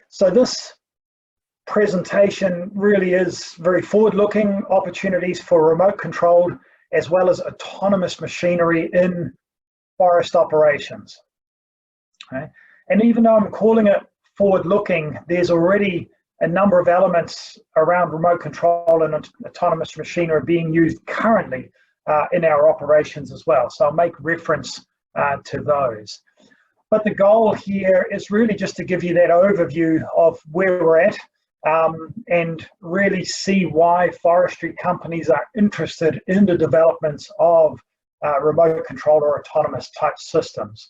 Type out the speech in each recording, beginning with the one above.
So this presentation really is very forward-looking opportunities for remote controlled as well as autonomous machinery in forest operations. Okay? And even though I'm calling it forward-looking, there's already a number of elements around remote control and autonomous machinery being used currently in our operations as well. So I'll make reference to those. But the goal here is really just to give you that overview of where we're at and really see why forestry companies are interested in the developments of remote control or autonomous type systems.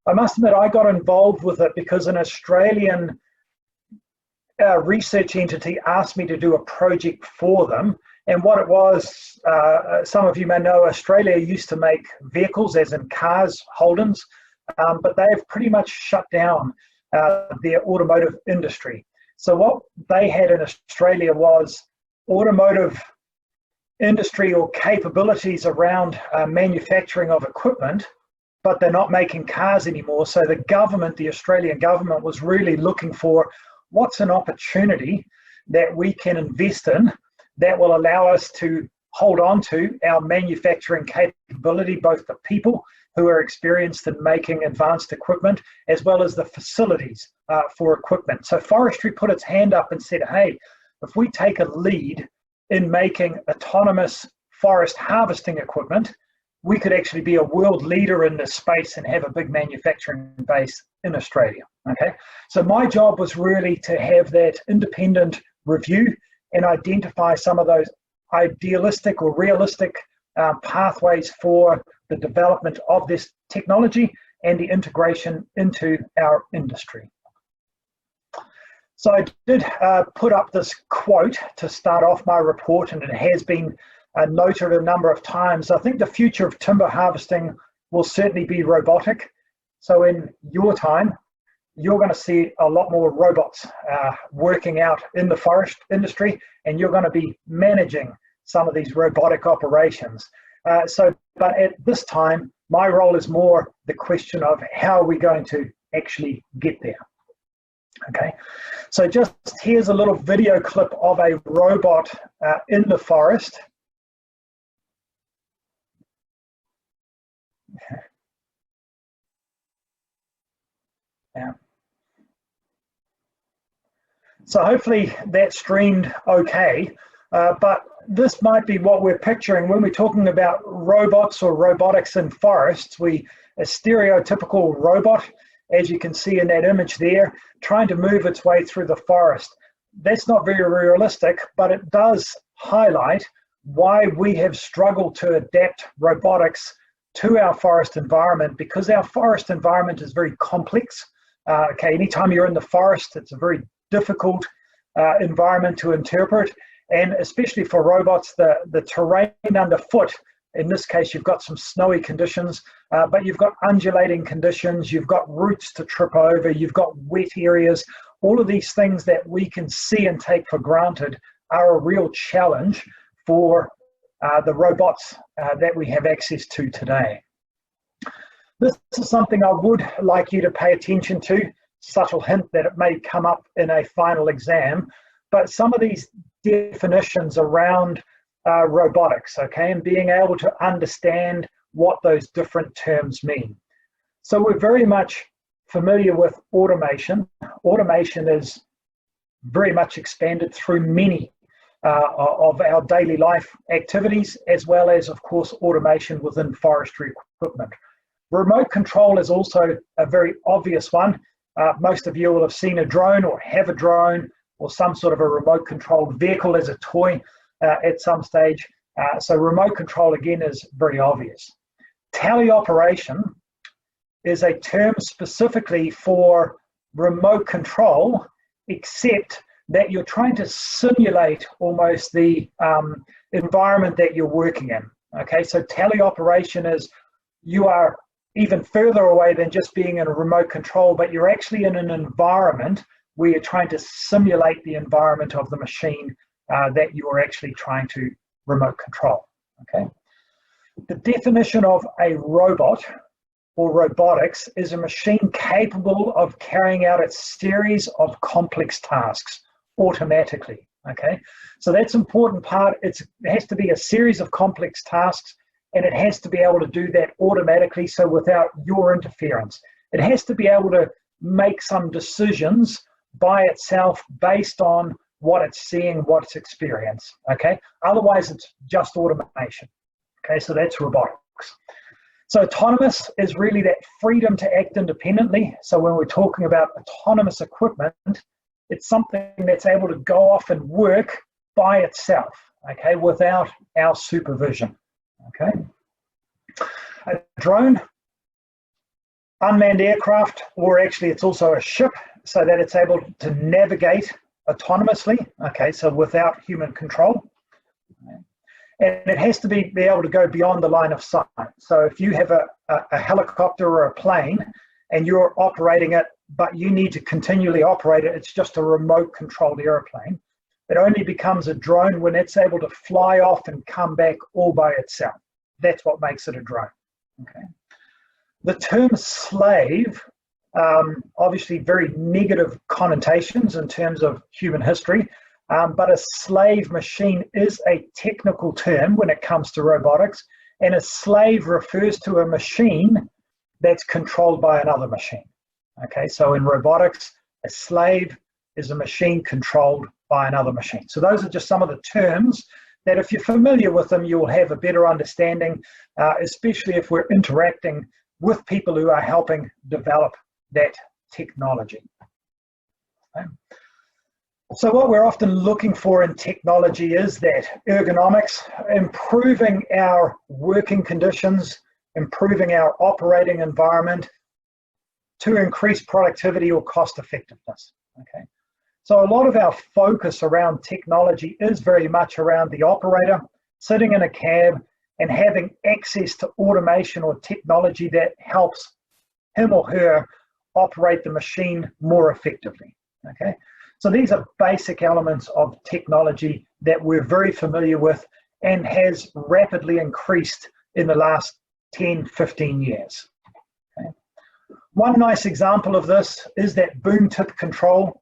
I must admit, I got involved with it because an Australian research entity asked me to do a project for them. And what it was, some of you may know, Australia used to make vehicles, as in cars, Holdens, but they've pretty much shut down their automotive industry. So what they had in Australia was automotive industry or capabilities around manufacturing of equipment, but they're not making cars anymore. So the government, the Australian government, was really looking for what's an opportunity that we can invest in that will allow us to hold on to our manufacturing capability, both the people who are experienced in making advanced equipment, as well as the facilities for equipment. So forestry put its hand up and said, hey, if we take a lead in making autonomous forest harvesting equipment, we could actually be a world leader in this space and have a big manufacturing base in Australia, okay? So my job was really to have that independent review and identify some of those idealistic or realistic pathways for the development of this technology and the integration into our industry. So I did put up this quote to start off my report, and it has been noted a number of times. I think the future of timber harvesting will certainly be robotic. So in your time, you're going to see a lot more robots working out in the forest industry, and you're going to be managing some of these robotic operations. But at this time, my role is more the question of how are we going to actually get there. Okay, so just here's a little video clip of a robot in the forest. Yeah. So hopefully that streamed okay, but this might be what we're picturing when we're talking about robots or robotics in forests. A stereotypical robot, as you can see in that image there, trying to move its way through the forest. That's not very realistic, but it does highlight why we have struggled to adapt robotics to our forest environment, because our forest environment is very complex. Okay, anytime you're in the forest, it's a very difficult environment to interpret, and especially for robots, the terrain underfoot, in this case you've got some snowy conditions, but you've got undulating conditions, you've got roots to trip over, you've got wet areas. All of these things that we can see and take for granted are a real challenge for the robots that we have access to today. This is something I would like you to pay attention to. Subtle hint that it may come up in a final exam, but some of these definitions around robotics, okay, and being able to understand what those different terms mean. So we're very much familiar with automation. Automation is very much expanded through many of our daily life activities, as well as, of course, automation within forestry equipment. Remote control is also a very obvious one. Most of you will have seen a drone or have a drone or some sort of a remote controlled vehicle as a toy at some stage. So remote control, again, is very obvious. Tele Operation is a term specifically for remote control, except that you're trying to simulate almost the environment that you're working in. Okay, so Tele Operation is you are even further away than just being in a remote control, but you're actually in an environment where you're trying to simulate the environment of the machine that you're actually trying to remote control. Okay. The definition of a robot or robotics is a machine capable of carrying out a series of complex tasks automatically, okay? So that's an important part. It has to be a series of complex tasks, and it has to be able to do that automatically, so without your interference. It has to be able to make some decisions by itself based on what it's seeing, what it's experiencing, okay? Otherwise, it's just automation, okay? So that's robotics. So autonomous is really that freedom to act independently. So when we're talking about autonomous equipment, it's something that's able to go off and work by itself, okay, without our supervision, okay? A drone, unmanned aircraft, or actually it's also a ship, so that it's able to navigate autonomously, okay, so without human control. And it has to be able to go beyond the line of sight. So if you have a helicopter or a plane and you're operating it, but you need to continually operate it, it's just a remote controlled airplane. It only becomes a drone when it's able to fly off and come back all by itself. That's what makes it a drone, okay? The term slave, obviously very negative connotations in terms of human history, but a slave machine is a technical term when it comes to robotics, and a slave refers to a machine that's controlled by another machine. Okay, so in robotics, a slave is a machine controlled by another machine. So those are just some of the terms that if you're familiar with them, you will have a better understanding, especially if we're interacting with people who are helping develop that technology. Okay. So what we're often looking for in technology is that ergonomics, improving our working conditions, improving our operating environment to increase productivity or cost effectiveness, okay? So a lot of our focus around technology is very much around the operator sitting in a cab and having access to automation or technology that helps him or her operate the machine more effectively, okay? So these are basic elements of technology that we're very familiar with and has rapidly increased in the last 10, 15 years. Okay. One nice example of this is that boom tip control.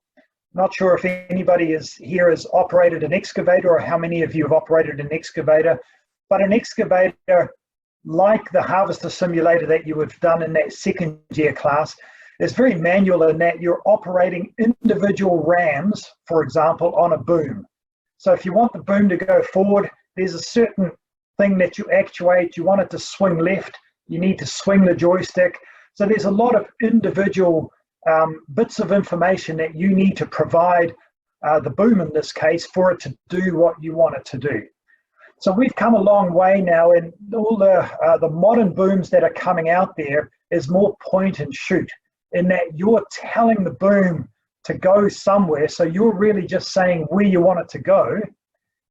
Not sure if anybody here has operated an excavator or how many of you have operated an excavator, but an excavator, like the harvester simulator that you would have done in that second year class, is very manual in that you're operating individual rams, for example, on a boom. So if you want the boom to go forward, there's a certain thing that you actuate. You want it to swing left, you need to swing the joystick. So there's a lot of individual bits of information that you need to provide the boom in this case for it to do what you want it to do. So we've come a long way now, and all the modern booms that are coming out there is more point and shoot, in that you're telling the boom to go somewhere, so you're really just saying where you want it to go,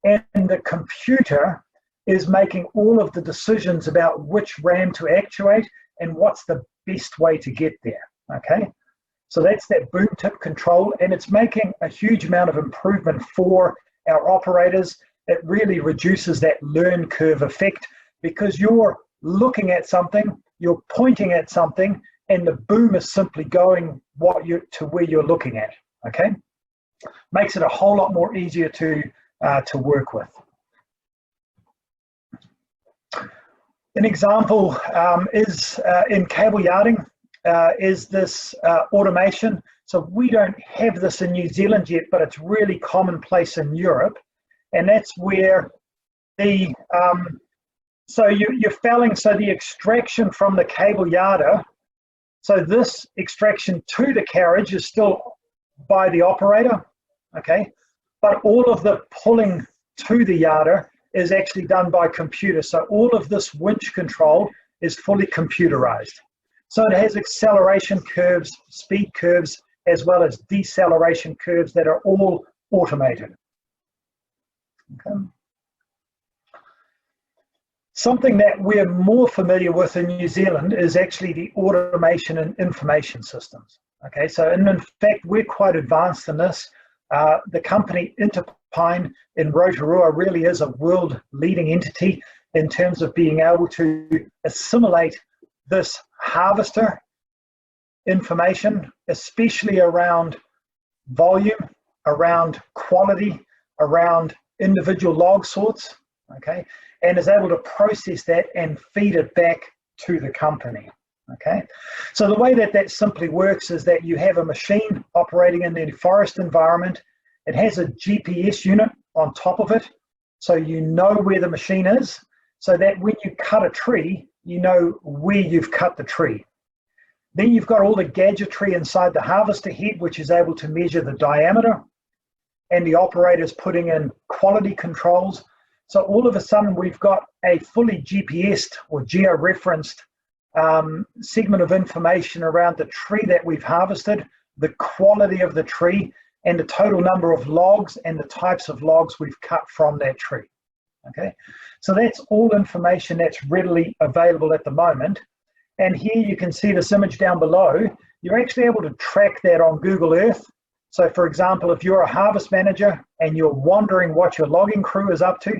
and the computer is making all of the decisions about which ram to actuate and what's the best way to get there, okay? So that's that boom tip control, and it's making a huge amount of improvement for our operators. It really reduces that learn curve effect because you're looking at something, you're pointing at something, and the boom is simply going to where you're looking at, okay? Makes it a whole lot more easier to work with. An example is in cable yarding, is this automation. So we don't have this in New Zealand yet, but it's really commonplace in Europe. And that's where the, so you're felling, so the extraction from the cable yarder, so this extraction to the carriage is still by the operator, okay? But all of the pulling to the yarder is actually done by computer. So all of this winch control is fully computerized. So it has acceleration curves, speed curves, as well as deceleration curves that are all automated. Okay. Something that we're more familiar with in New Zealand is actually the automation and information systems. Okay, so in fact, we're quite advanced in this. The company Interpine in Rotorua really is a world leading entity in terms of being able to assimilate this harvester information, especially around volume, around quality, around individual log sorts, okay, and is able to process that and feed it back to the company, okay. So the way that that simply works is that you have a machine operating in the forest environment. It has a GPS unit on top of it, so you know where the machine is, so that when you cut a tree, you know where you've cut the tree. Then you've got all the gadgetry inside the harvester head, which is able to measure the diameter, and the operator's putting in quality controls. So all of a sudden, we've got a fully GPSed or geo-referenced segment of information around the tree that we've harvested, the quality of the tree, and the total number of logs and the types of logs we've cut from that tree. Okay, so that's all information that's readily available at the moment. And here you can see this image down below. You're actually able to track that on Google Earth. So for example, if you're a harvest manager and you're wondering what your logging crew is up to,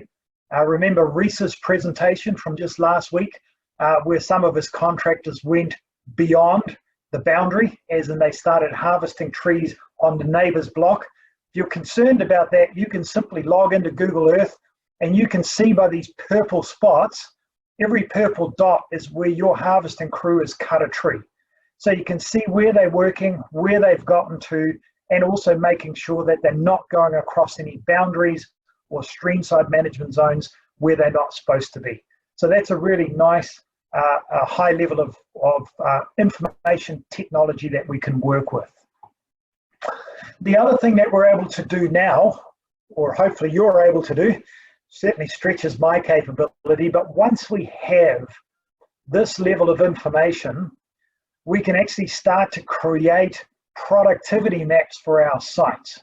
remember Reese's presentation from just last week, where some of his contractors went beyond the boundary, as in they started harvesting trees on the neighbor's block. If you're concerned about that, you can simply log into Google Earth and you can see by these purple spots, every purple dot is where your harvesting crew has cut a tree. So you can see where they're working, where they've gotten to, and also making sure that they're not going across any boundaries or streamside management zones where they're not supposed to be. So that's a really nice high level of information technology that we can work with. The other thing that we're able to do now, or hopefully you're able to do, certainly stretches my capability, but once we have this level of information, we can actually start to create productivity maps for our sites.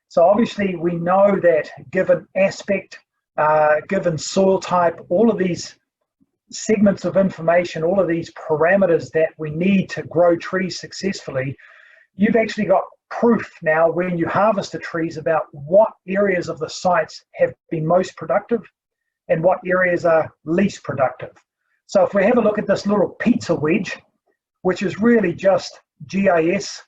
So obviously we know that given aspect, given soil type, all of these segments of information, all of these parameters that we need to grow trees successfully, you've actually got proof now when you harvest the trees about what areas of the sites have been most productive and what areas are least productive. So if we have a look at this little pizza wedge, which is really just GIS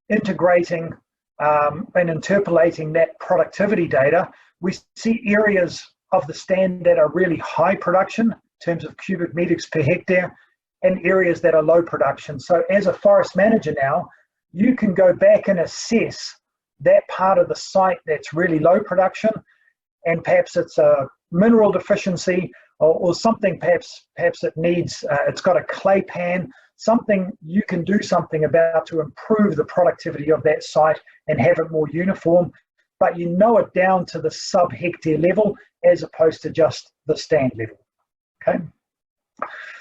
integrating and interpolating that productivity data, we see areas of the stand that are really high production in terms of cubic meters per hectare and areas that are low production. So as a forest manager now, you can go back and assess that part of the site that's really low production, and perhaps it's a mineral deficiency or something perhaps it needs, it's got a clay pan, something you can do something about to improve the productivity of that site and have it more uniform, but you know it down to the sub-hectare level as opposed to just the stand level, okay?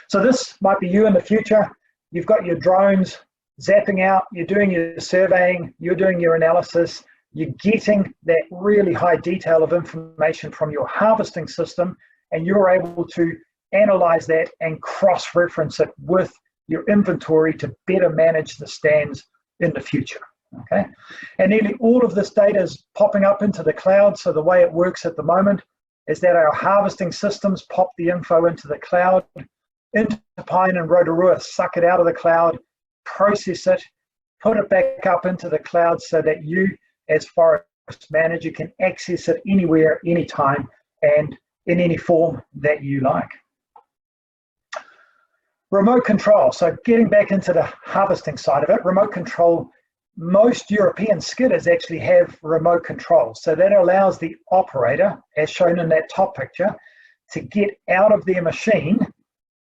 So this might be you in the future. You've got your drones zapping out, you're doing your surveying, you're doing your analysis, you're getting that really high detail of information from your harvesting system, and you're able to analyze that and cross-reference it with your inventory to better manage the stands in the future, okay? And nearly all of this data is popping up into the cloud, so the way it works at the moment is that our harvesting systems pop the info into the cloud, into Pine and Rotorua suck it out of the cloud, process it, put it back up into the cloud so that you as forest manager can access it anywhere, anytime, and in any form that you like. Remote control, so getting back into the harvesting side of it, remote control, most European skidders actually have remote control. So that allows the operator, as shown in that top picture, to get out of their machine.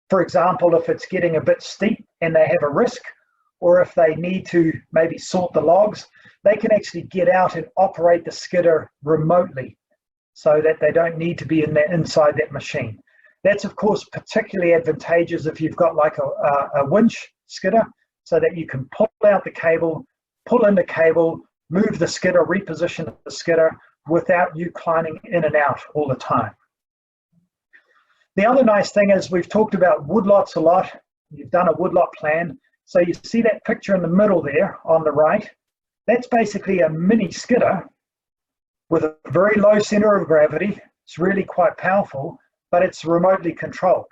For example, if it's getting a bit steep and they have a risk, or if they need to maybe sort the logs, they can actually get out and operate the skidder remotely so that they don't need to be inside that machine. That's of course particularly advantageous if you've got like a winch skidder, so that you can pull out the cable, pull in the cable, move the skidder, reposition the skidder without you climbing in and out all the time. The other nice thing is we've talked about woodlots a lot. You've done a woodlot plan. So you see that picture in the middle there on the right, that's basically a mini skidder with a very low center of gravity. It's really quite powerful, but it's remotely controlled.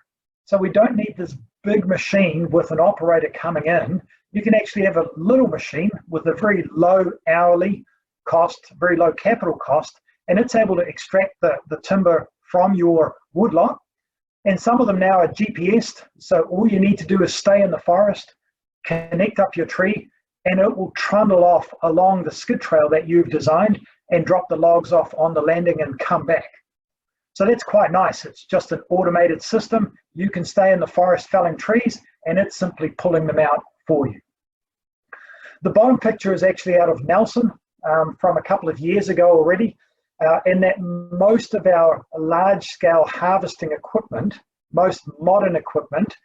So we don't need this big machine with an operator coming in, you can actually have a little machine with a very low hourly cost, very low capital cost, and it's able to extract the timber from your woodlot. And some of them now are GPSed, so all you need to do is stay in the forest, connect up your tree, and it will trundle off along the skid trail that you've designed and drop the logs off on the landing and come back. So that's quite nice. It's just an automated system. You can stay in the forest felling trees, and it's simply pulling them out for you. The bottom picture is actually out of Nelson from a couple of years ago already, in that most of our large-scale harvesting equipment, most modern equipment,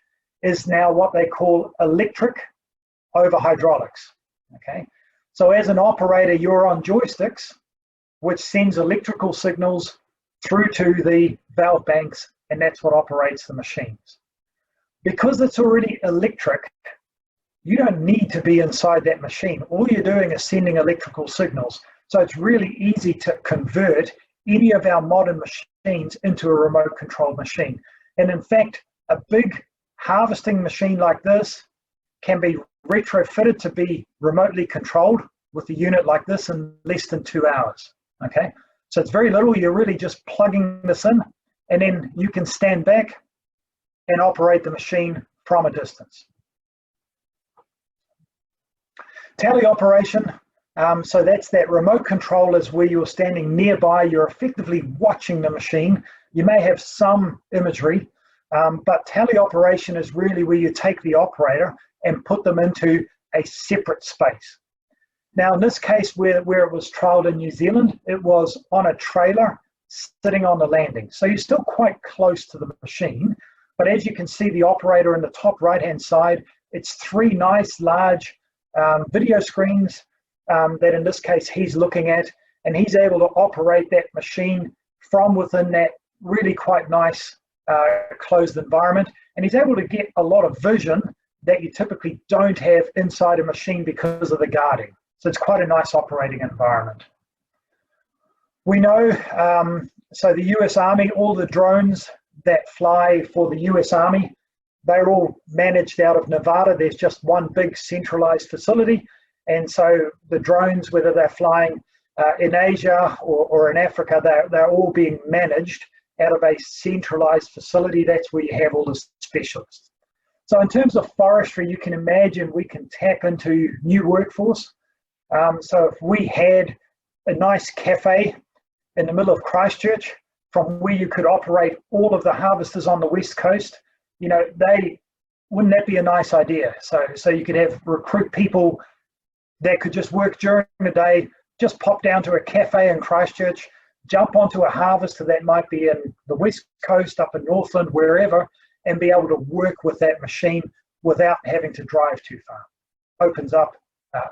is now what they call electric over hydraulics. Okay, so as an operator, you're on joysticks, which sends electrical signals through to the valve banks, and that's what operates the machines. Because it's already electric, you don't need to be inside that machine. All you're doing is sending electrical signals. So it's really easy to convert any of our modern machines into a remote controlled machine. And in fact, a big harvesting machine like this can be retrofitted to be remotely controlled with a unit like this in less than 2 hours. Okay, so it's very little. You're really just plugging this in, and then you can stand back and operate the machine from a distance. Tele Operation, so that's that remote control is where you're standing nearby, you're effectively watching the machine. You may have some imagery, but Tele Operation is really where you take the operator and put them into a separate space. Now in this case where it was trialled in New Zealand, it was on a trailer sitting on the landing. So you're still quite close to the machine, but as you can see the operator in the top right hand side, it's 3 nice large video screens that in this case he's looking at, and he's able to operate that machine from within that really quite nice closed environment, and he's able to get a lot of vision that you typically don't have inside a machine because of the guarding. So it's quite a nice operating environment. We know, so the US Army, all the drones that fly for the US Army, they're all managed out of Nevada. There's just one big centralized facility. And so the drones, whether they're flying in Asia or in Africa, they're all being managed out of a centralized facility. That's where you have all the specialists. So in terms of forestry, you can imagine we can tap into new workforce. So if we had a nice cafe in the middle of Christchurch from where you could operate all of the harvesters on the West Coast, you know, wouldn't that be a nice idea? So you could recruit people that could just work during the day, just pop down to a cafe in Christchurch, jump onto a harvester that might be in the West Coast, up in Northland, wherever, and be able to work with that machine without having to drive too far. Opens up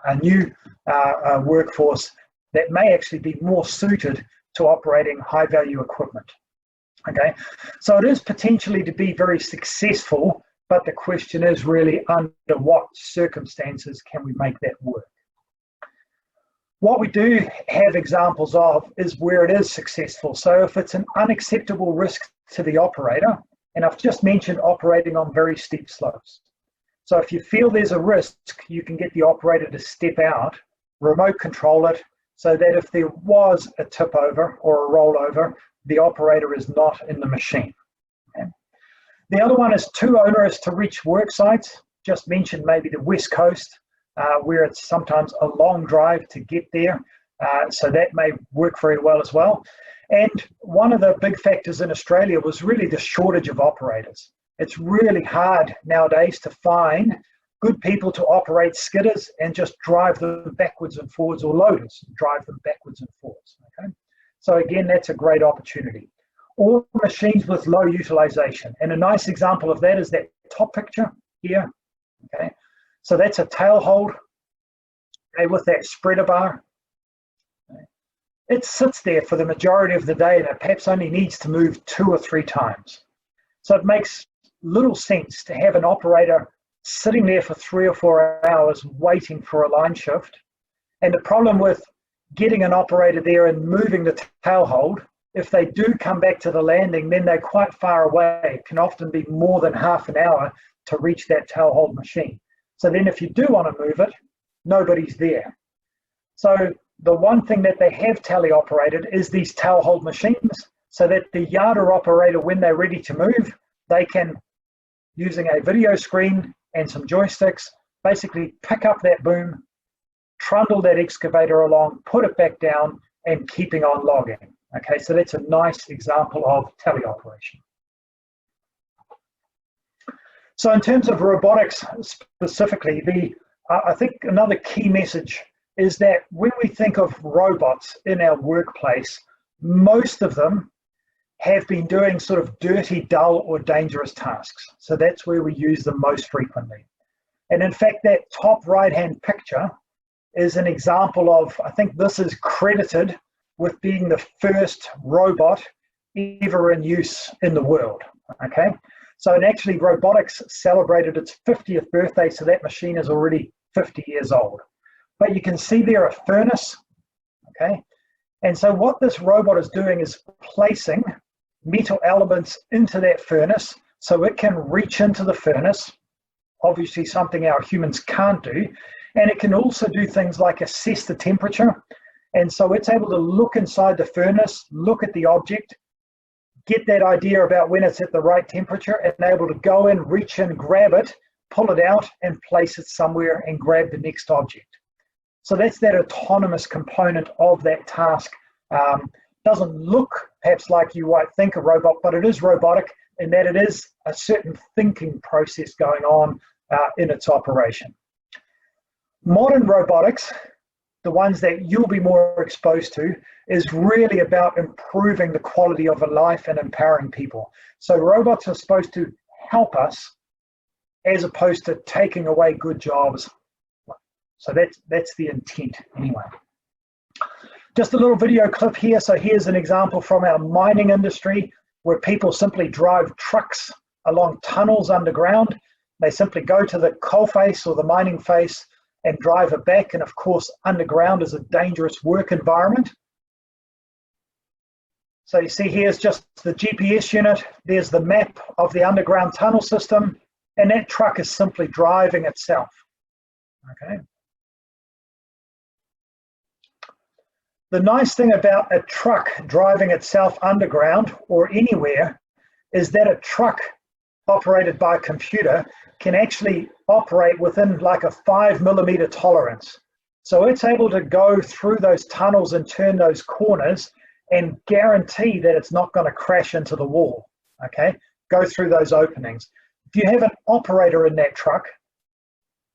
a new workforce that may actually be more suited to operating high value equipment. Okay, so it is potentially to be very successful, but the question is really under what circumstances can we make that work? What we do have examples of is where it is successful. So if it's an unacceptable risk to the operator, and I've just mentioned operating on very steep slopes. So if you feel there's a risk, you can get the operator to step out, remote control it, so that if there was a tip over or a rollover, the operator is not in the machine. Okay. The other one is too onerous to reach work sites. Just mentioned maybe the West Coast, where it's sometimes a long drive to get there. So that may work very well as well. And one of the big factors in Australia was really the shortage of operators. It's really hard nowadays to find good people to operate skidders and just drive them backwards and forwards, or loaders, drive them backwards and forwards. Okay. So again, that's a great opportunity. Or machines with low utilization. And a nice example of that is that top picture here. Okay. So that's a tail hold, okay, with that spreader bar. Okay. It sits there for the majority of the day and it perhaps only needs to move 2 or 3 times. So it makes little sense to have an operator sitting there for 3 or 4 hours waiting for a line shift. And the problem with getting an operator there and moving the tail hold, if they do come back to the landing, then they're quite far away. It can often be more than half an hour to reach that tail hold machine. So then if you do want to move it, nobody's there. So the one thing that they have teleoperated is these tail hold machines, so that the yarder operator, when they're ready to move, they can, using a video screen and some joysticks, basically pick up that boom, trundle that excavator along, put it back down, and keeping on logging. Okay, so that's a nice example of teleoperation. So in terms of robotics specifically, I think another key message is that when we think of robots in our workplace, most of them have been doing sort of dirty, dull, or dangerous tasks. So that's where we use them most frequently. And in fact, that top right-hand picture is an example of, I think this is credited with being the first robot ever in use in the world, okay? So, and actually robotics celebrated its 50th birthday, so that machine is already 50 years old. But you can see there a furnace, okay? And so what this robot is doing is placing metal elements into that furnace so it can reach into the furnace, obviously something our humans can't do, and it can also do things like assess the temperature. And so it's able to look inside the furnace, look at the object, get that idea about when it's at the right temperature, and able to go in, reach in, grab it, pull it out, and place it somewhere and grab the next object. So that's that autonomous component of that task. Doesn't look perhaps like you might think a robot, but it is robotic in that it is a certain thinking process going on in its operation. Modern robotics, the ones that you'll be more exposed to, is really about improving the quality of a life and empowering people. So robots are supposed to help us as opposed to taking away good jobs. So that's the intent anyway. Just a little video clip here. So here's an example from our mining industry where people simply drive trucks along tunnels underground. They simply go to the coal face or the mining face and drive it back. And of course, underground is a dangerous work environment. So you see here's just the GPS unit. There's the map of the underground tunnel system. And that truck is simply driving itself. Okay. The nice thing about a truck driving itself underground or anywhere is that a truck operated by a computer can actually operate within like a 5mm tolerance. So it's able to go through those tunnels and turn those corners and guarantee that it's not going to crash into the wall, okay? Go through those openings. If you have an operator in that truck,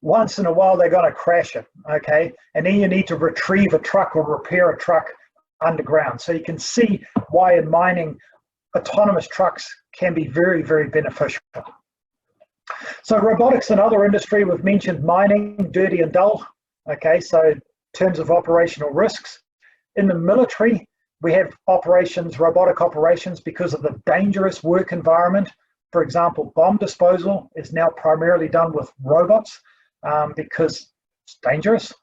once in a while they're going to crash it, okay? And then you need to retrieve a truck or repair a truck underground. So you can see why in mining, autonomous trucks can be very, very beneficial. So robotics and other industry, we've mentioned mining, dirty and dull, okay? So in terms of operational risks. In the military, we have operations, robotic operations, because of the dangerous work environment. For example, bomb disposal is now primarily done with robots. Because it's dangerous.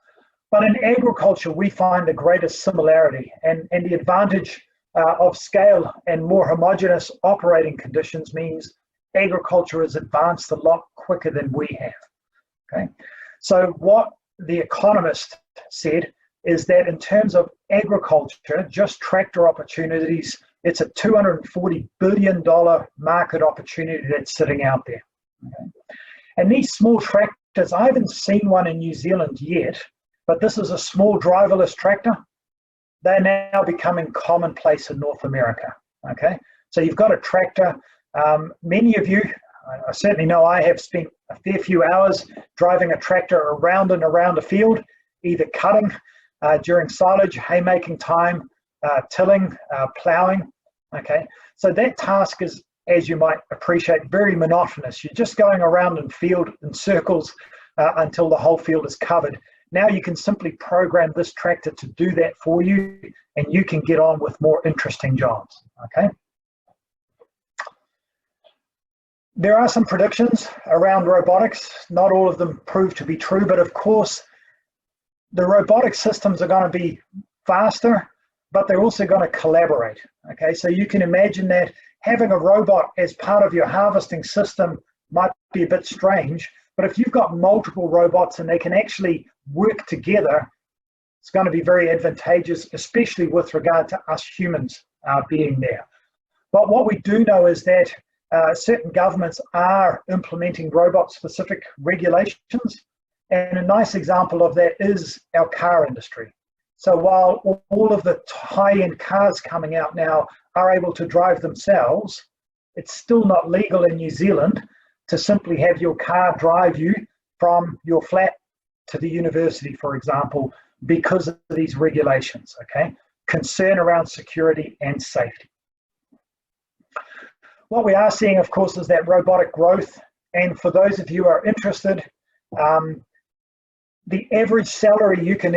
But in agriculture, we find the greatest similarity, and the advantage of scale and more homogeneous operating conditions means agriculture has advanced a lot quicker than we have. Okay, so what The Economist said is that in terms of agriculture, just tractor opportunities, it's a $240 billion market opportunity that's sitting out there. Okay? And these small tractors, I haven't seen one in New Zealand yet, but this is a small driverless tractor. They're now becoming commonplace in North America, okay? So you've got a tractor. Many of you, I certainly know I have spent a fair few hours driving a tractor around and around a field, either cutting during silage, haymaking time, tilling, ploughing, okay? So that task is, as you might appreciate, very monotonous. You're just going around in field in circles until the whole field is covered. Now you can simply program this tractor to do that for you, and you can get on with more interesting jobs, okay? There are some predictions around robotics. Not all of them prove to be true, but of course, the robotic systems are going to be faster, but they're also going to collaborate, okay? So you can imagine that having a robot as part of your harvesting system might be a bit strange, but if you've got multiple robots and they can actually work together, it's going to be very advantageous, especially with regard to us humans being there. But what we do know is that certain governments are implementing robot-specific regulations, and a nice example of that is our car industry. So while all of the high-end cars coming out now are able to drive themselves, it's still not legal in New Zealand to simply have your car drive you from your flat to the university, for example, because of these regulations, okay? Concern around security and safety. What we are seeing, of course, is that robotic growth. And for those of you who are interested, the average salary you can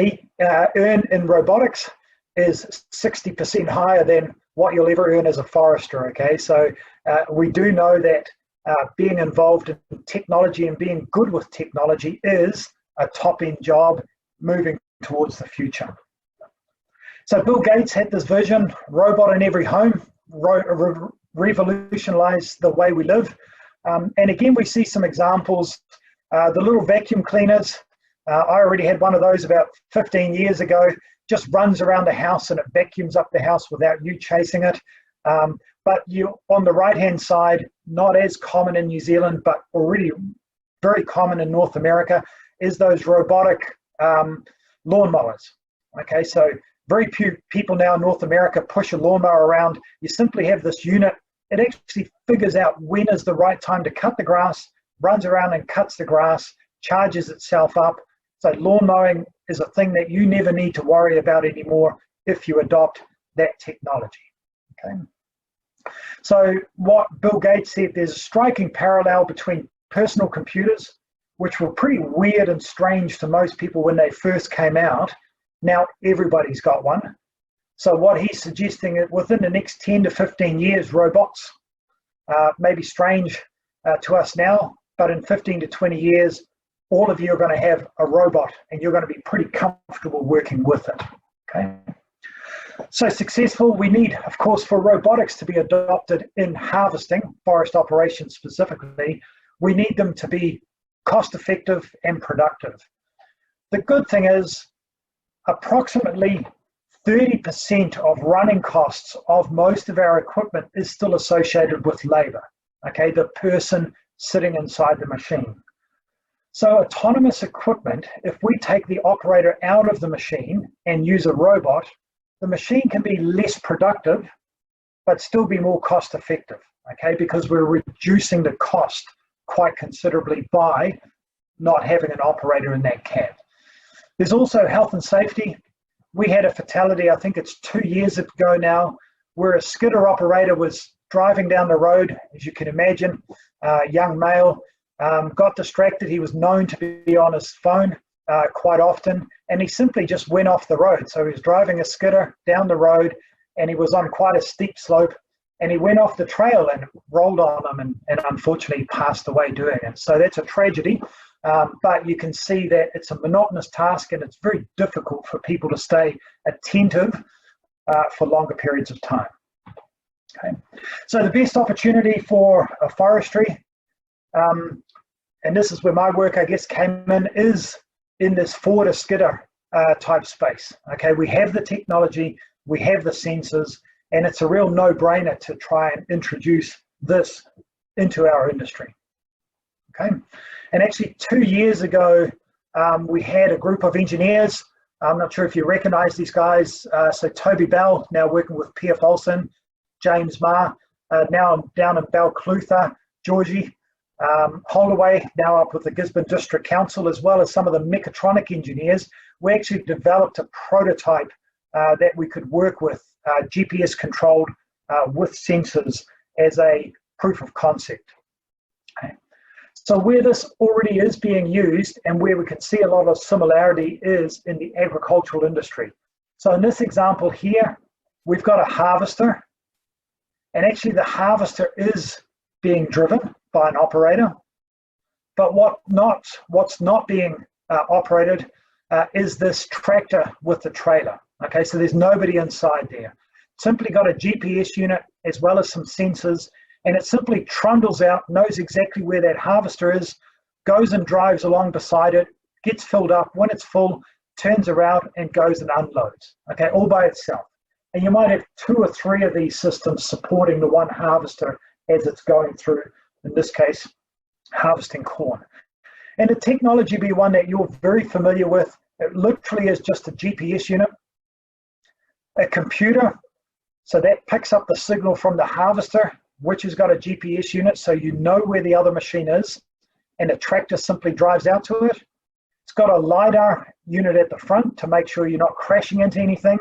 earn in robotics is 60% higher than what you'll ever earn as a forester, okay? So we do know that being involved in technology and being good with technology is a top-end job moving towards the future. So Bill Gates had this vision, robot in every home, revolutionize the way we live. And again, we see some examples. The little vacuum cleaners, I already had one of those about 15 years ago, just runs around the house and it vacuums up the house without you chasing it. But you, on the right-hand side, not as common in New Zealand, but already very common in North America, is those robotic lawnmowers. Okay, so very few people now in North America push a lawnmower around. You simply have this unit. It actually figures out when is the right time to cut the grass, runs around and cuts the grass, charges itself up. So lawn mowing is a thing that you never need to worry about anymore if you adopt that technology. Okay. So what Bill Gates said, there's a striking parallel between personal computers, which were pretty weird and strange to most people when they first came out. Now everybody's got one. So what he's suggesting is within the next 10 to 15 years, robots may be strange to us now, but in 15 to 20 years, all of you are going to have a robot and you're going to be pretty comfortable working with it, okay? So successful, we need, of course, for robotics to be adopted in harvesting, forest operations specifically, we need them to be cost effective and productive. The good thing is approximately 30% of running costs of most of our equipment is still associated with labor, okay, the person sitting inside the machine. So autonomous equipment, if we take the operator out of the machine and use a robot, the machine can be less productive, but still be more cost effective, okay, because we're reducing the cost quite considerably by not having an operator in that cab. There's also health and safety. We had a fatality, I think it's 2 years ago now, where a skidder operator was driving down the road, as you can imagine, young male, got distracted. He was known to be on his phone quite often, and he simply just went off the road. So he was driving a skidder down the road, and he was on quite a steep slope, and he went off the trail and rolled on him, and unfortunately passed away doing it. So that's a tragedy. But you can see that it's a monotonous task and it's very difficult for people to stay attentive for longer periods of time. Okay. So the best opportunity for a forestry, and this is where my work, I guess, came in, is in this forwarder skidder type space. Okay, we have the technology, we have the sensors, and it's a real no-brainer to try and introduce this into our industry. Okay. And actually 2 years ago, we had a group of engineers. I'm not sure if you recognize these guys. So Toby Bell, now working with Pierre Folson, James Ma, now down in Balclutha, Georgie, Holdaway, now up with the Gisborne District Council, as well as some of the mechatronic engineers. We actually developed a prototype that we could work with, GPS controlled with sensors as a proof of concept. Okay. So where this already is being used and where we can see a lot of similarity is in the agricultural industry. So in this example here, we've got a harvester, and actually the harvester is being driven by an operator, but what's not being operated is this tractor with the trailer. Okay, so there's nobody inside there. Simply got a GPS unit as well as some sensors, and it simply trundles out, knows exactly where that harvester is, goes and drives along beside it, gets filled up. When it's full, turns around and goes and unloads, okay, all by itself. And you might have 2 or 3 of these systems supporting the one harvester as it's going through, in this case, harvesting corn. And the technology be one that you're very familiar with. It literally is just a GPS unit, a computer, so that picks up the signal from the harvester, which has got a GPS unit, so you know where the other machine is, and the tractor simply drives out to it. It's got a LiDAR unit at the front to make sure you're not crashing into anything.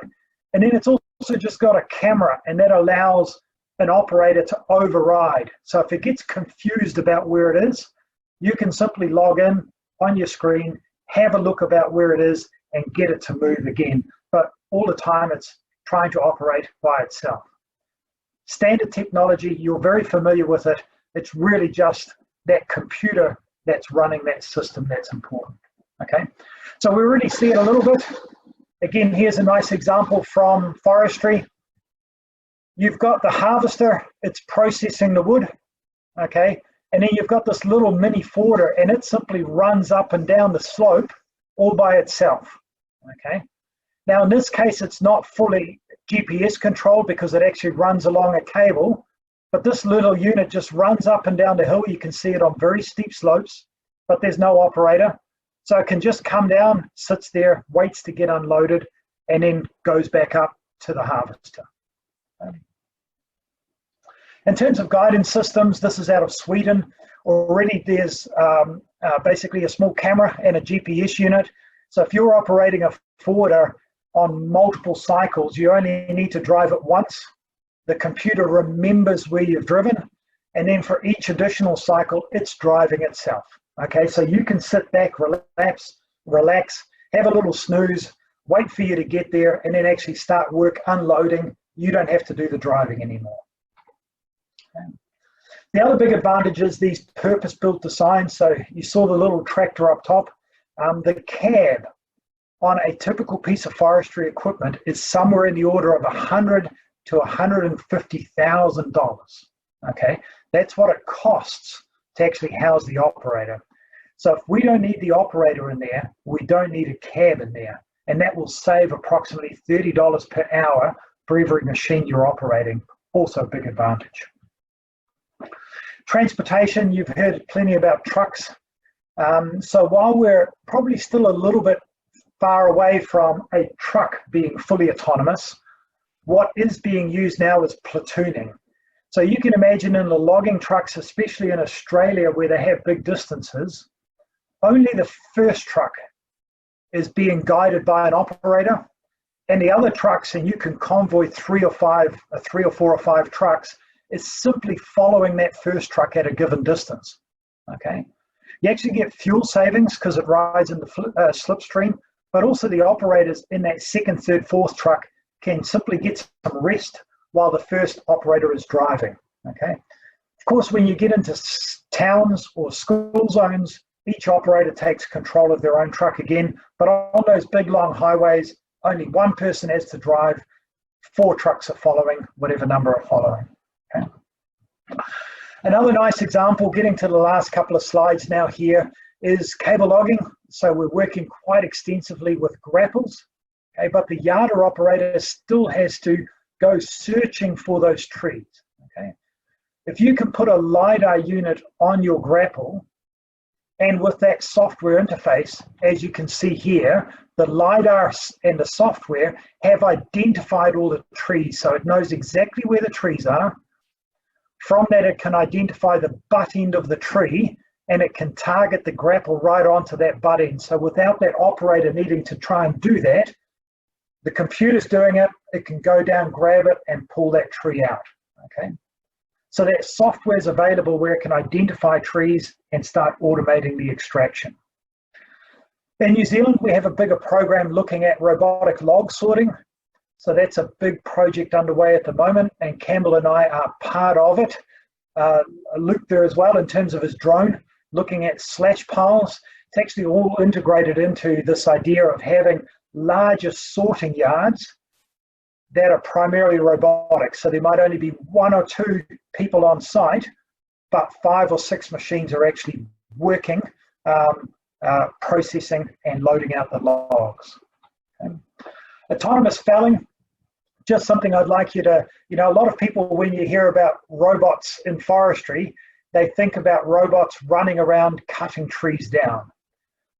And then it's also just got a camera, and that allows an operator to override. So if it gets confused about where it is, you can simply log in on your screen, have a look about where it is, and get it to move again. But all the time it's trying to operate by itself. Standard technology, you're very familiar with it. It's really just that computer that's running that system that's important. Okay, so we already see it a little bit. Again, here's a nice example from forestry. You've got the harvester, it's processing the wood, okay, and then you've got this little mini forder, and it simply runs up and down the slope all by itself, okay. Now in this case, it's not fully GPS controlled because it actually runs along a cable, but this little unit just runs up and down the hill. You can see it on very steep slopes, but there's no operator. So it can just come down, sits there, waits to get unloaded, and then goes back up to the harvester. In terms of guidance systems, this is out of Sweden. Already there's basically a small camera and a GPS unit. So if you're operating a forwarder on multiple cycles, you only need to drive it once. The computer remembers where you've driven, and then for each additional cycle, it's driving itself. Okay, so you can sit back, relax, have a little snooze, wait for you to get there, and then actually start work unloading. You don't have to do the driving anymore. Okay. The other big advantage is these purpose-built designs. So you saw the little tractor up top. The cab on a typical piece of forestry equipment is somewhere in the order of $100,000 to $150,000. Okay, that's what it costs to actually house the operator. So if we don't need the operator in there, we don't need a cab in there, and that will save approximately $30 per hour for every machine you're operating. Also a big advantage. Transportation, you've heard plenty about trucks. So while we're probably still a little bit far away from a truck being fully autonomous, what is being used now is platooning. So you can imagine in the logging trucks, especially in Australia where they have big distances, only the first truck is being guided by an operator, and the other trucks, and you can convoy 3 or 4 or 5 trucks, is simply following that first truck at a given distance. Okay, you actually get fuel savings because it rides in the slipstream, but also the operators in that second, third, fourth truck can simply get some rest while the first operator is driving. Okay, of course, when you get into towns or school zones, each operator takes control of their own truck again, but on those big long highways, only one person has to drive, 4 trucks are following, whatever number are following. Okay. Another nice example, getting to the last couple of slides now here, is cable logging. So we're working quite extensively with grapples, okay, but the yarder operator still has to go searching for those trees. Okay, if you can put a LiDAR unit on your grapple, and with that software interface, as you can see here, the LiDAR and the software have identified all the trees, so it knows exactly where the trees are. From that, it can identify the butt end of the tree, and it can target the grapple right onto that butt end. So without that operator needing to try and do that, the computer's doing it, it can go down, grab it, and pull that tree out. Okay, so that software is available where it can identify trees and start automating the extraction. In New Zealand, we have a bigger program looking at robotic log sorting. So that's a big project underway at the moment, and Campbell and I are part of it. Luke there as well in terms of his drone, looking at slash piles. It's actually all integrated into this idea of having larger sorting yards that are primarily robotic. So there might only be 1 or 2 people on site, but 5 or 6 machines are actually working, processing and loading out the logs. Okay. Autonomous felling, just something I'd like you to, a lot of people, when you hear about robots in forestry, they think about robots running around cutting trees down.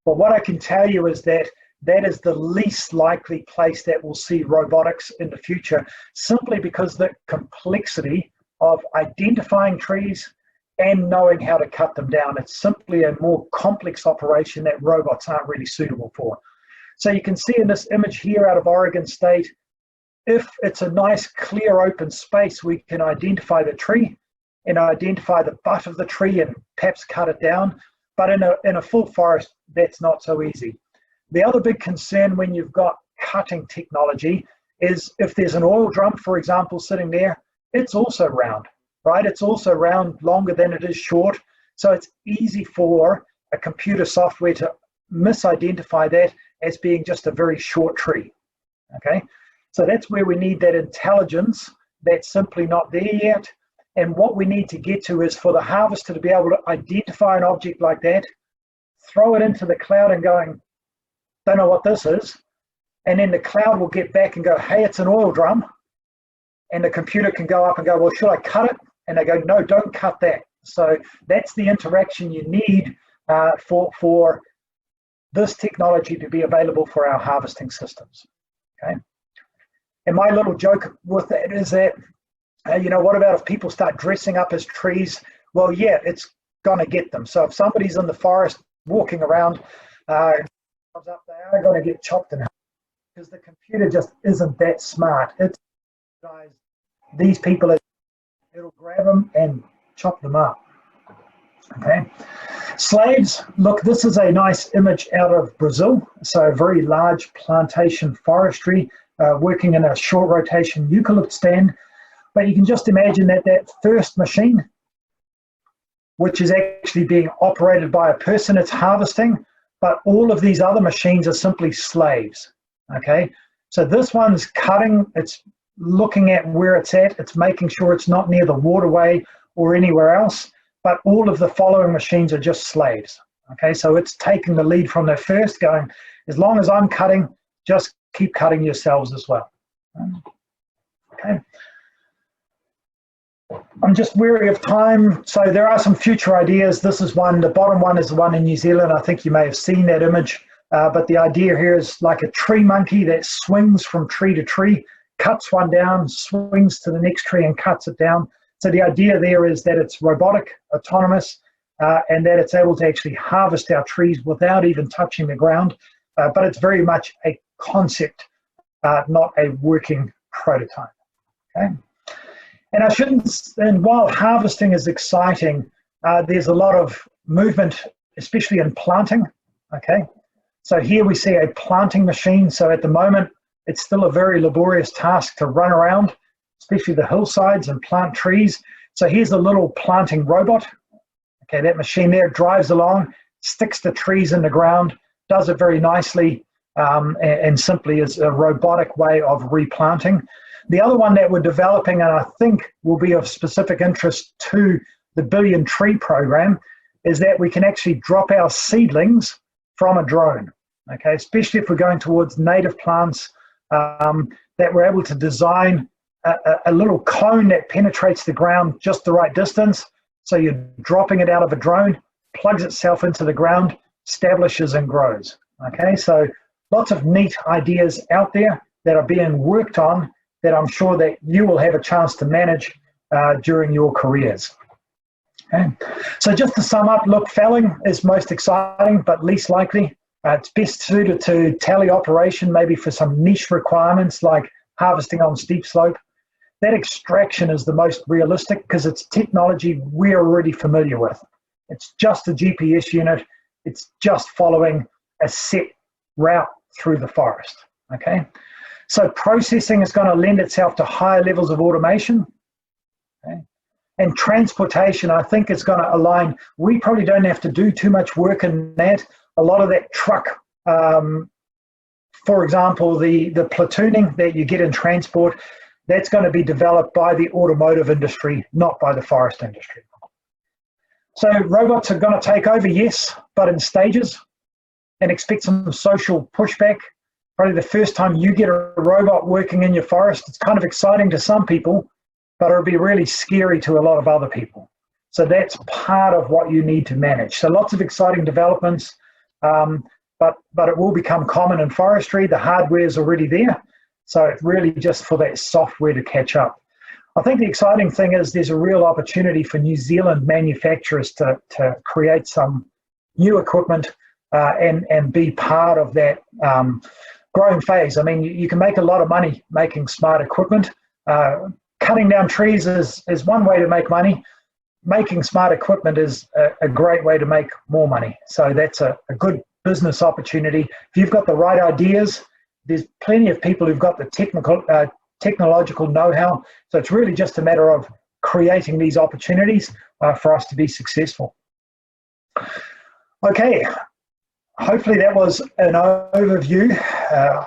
But what I can tell you is that that is the least likely place that we'll see robotics in the future, simply because the complexity of identifying trees and knowing how to cut them down. It's simply a more complex operation that robots aren't really suitable for. So you can see in this image here out of Oregon State, if it's a nice clear open space, we can identify the tree and identify the butt of the tree and perhaps cut it down. But in a full forest, that's not so easy. The other big concern when you've got cutting technology is if there's an oil drum, for example, sitting there, it's also round, right? It's also round, longer than it is short. So it's easy for a computer software to misidentify that as being just a very short tree, okay? So that's where we need that intelligence that's simply not there yet. And what we need to get to is for the harvester to be able to identify an object like that, throw it into the cloud and going, don't know what this is. And then the cloud will get back and go, hey, it's an oil drum. And the computer can go up and go, well, should I cut it? And they go, no, don't cut that. So that's the interaction you need for this technology to be available for our harvesting systems, okay? And my little joke with that is that, what about if people start dressing up as trees? Well, yeah, it's gonna get them. So if somebody's in the forest walking around, up, they are gonna get chopped in half because the computer just isn't that smart. It's these people, it'll grab them and chop them up, okay? Slaves, look, this is a nice image out of Brazil. So a very large plantation forestry, working in a short rotation eucalypt stand. But you can just imagine that that first machine, which is actually being operated by a person, it's harvesting, but all of these other machines are simply slaves, okay? So this one's cutting, it's looking at where it's at, it's making sure it's not near the waterway or anywhere else, but all of the following machines are just slaves, okay? So it's taking the lead from the first, going, as long as I'm cutting, just keep cutting yourselves as well, okay? I'm just weary of time, so there are some future ideas. This is one, the bottom one is the one in New Zealand. I think you may have seen that image, but the idea here is like a tree monkey that swings from tree to tree, cuts one down, swings to the next tree and cuts it down. So the idea there is that it's robotic, autonomous, and that it's able to actually harvest our trees without even touching the ground, but it's very much a concept, not a working prototype, okay? And while harvesting is exciting, there's a lot of movement, especially in planting, okay? So here we see a planting machine. So at the moment, it's still a very laborious task to run around, especially the hillsides and plant trees. So here's a little planting robot. Okay, that machine there drives along, sticks the trees in the ground, does it very nicely, and simply is a robotic way of replanting. The other one that we're developing, and I think will be of specific interest to the Billion Tree program, is that we can actually drop our seedlings from a drone, okay? Especially if we're going towards native plants, that we're able to design a little cone that penetrates the ground just the right distance. So you're dropping it out of a drone, plugs itself into the ground, establishes and grows, okay? So lots of neat ideas out there that are being worked on that I'm sure that you will have a chance to manage during your careers. Okay. So just to sum up, look, felling is most exciting but least likely. It's best suited to tele operation, maybe for some niche requirements like harvesting on steep slope. That extraction is the most realistic because it's technology we're already familiar with. It's just a GPS unit. It's just following a set route through the forest, okay? So processing is going to lend itself to higher levels of automation, okay? And transportation, I think, is going to align. We probably don't have to do too much work in that. A lot of that truck For example, the platooning that you get in transport, that's going to be developed by the automotive industry, not by the forest industry. So robots are going to take over, yes, but in stages, and expect some social pushback. Probably the first time you get a robot working in your forest, it's kind of exciting to some people, but it'll be really scary to a lot of other people. So that's part of what you need to manage. So lots of exciting developments, but it will become common in forestry. The hardware is already there. So it's really just for that software to catch up. I think the exciting thing is there's a real opportunity for New Zealand manufacturers to create some new equipment and be part of that growing phase. I mean, you can make a lot of money making smart equipment. Cutting down trees is one way to make money. Making smart equipment is a great way to make more money. So that's a good business opportunity. If you've got the right ideas, there's plenty of people who've got the technological know-how. So it's really just a matter of creating these opportunities for us to be successful. Okay, hopefully that was an overview,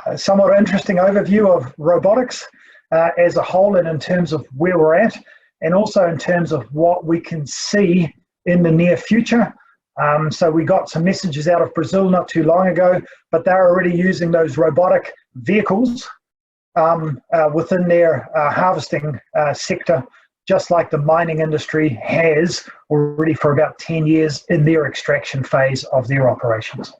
a somewhat interesting overview of robotics as a whole, and in terms of where we're at, and also in terms of what we can see in the near future. So we got some messages out of Brazil not too long ago, but they're already using those robotic vehicles within their harvesting sector, just like the mining industry has already for about 10 years in their extraction phase of their operations.